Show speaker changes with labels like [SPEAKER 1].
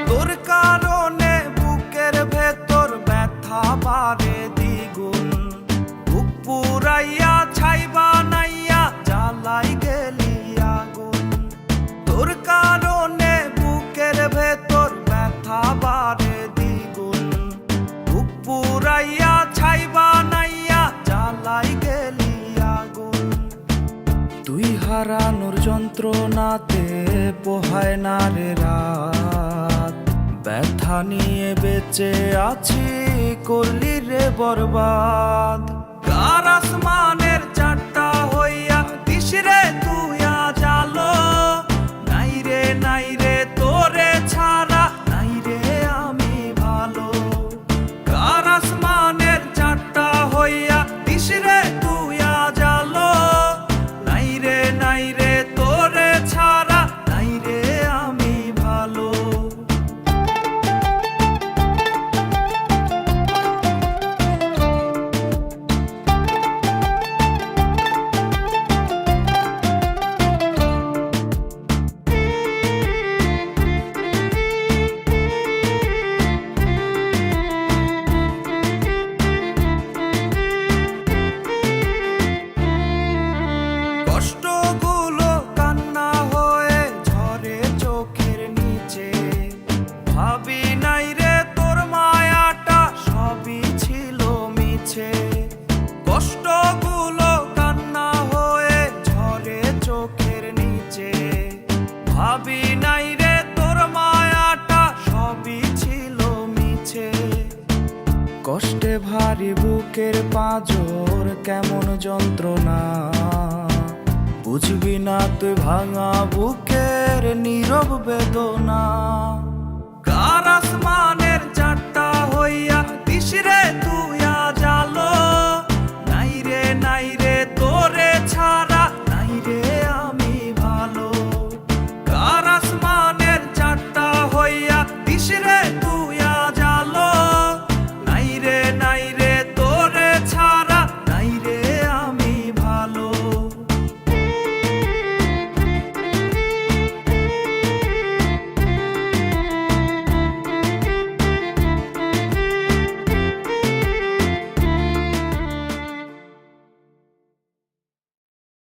[SPEAKER 1] তোর কারণে বুকের ভেতর ব্যথা বাড়ে দ্বিগুণ। বুক পুরাইয়া ছাই বানাইয়া জ্বালাই গেলি আগুন। তোর কারণে বুকের ভেতর ব্যথা বাড়ে দ্বিগুণ। বুক পুরাইয়া ছাই বানাইয়া জ্বালাই গেলি আগুন। তুই হারানোর যন্ত্রণাতে পোহায় না রে রাত। ব্যথা নিয়ে বেঁচে আছি করলি রে বরবাদ। কার আসমানের চারটা হইয়া দিস রে তুই আজ আলো। নাই রে তোরে ছাড়া নাই রে আমি ভালো। কার আসমানের চারটা হইয়া দিস রে তুই আজ আলো। নাই রে তোরে ছাড়া নাই রে আমি ভালো। কষ্টগুলো কান্না হয়ে ঝরে চোখের নিচে। ভাবি নাই রে তোর মায়াটা সবই ছিল মিছে। কষ্টগুলো কান্না হয়ে ঝরে চোখের নিচে। ভাবি নাই রে তোর মায়াটা সবই ছিল মিছে। কষ্টে ভারী বুকের পাঁজর কেমন যন্ত্রণা। বুঝবি না তুই ভাঙা বুকের নীরব বেদনা। কার আসমানের চারটা হইয়া দিস রে তুই আজ আলো। নাই রে তোরে ছাড়া নাই রে আমি ভালো। কার আসমানের চারটা হইয়া দিস রে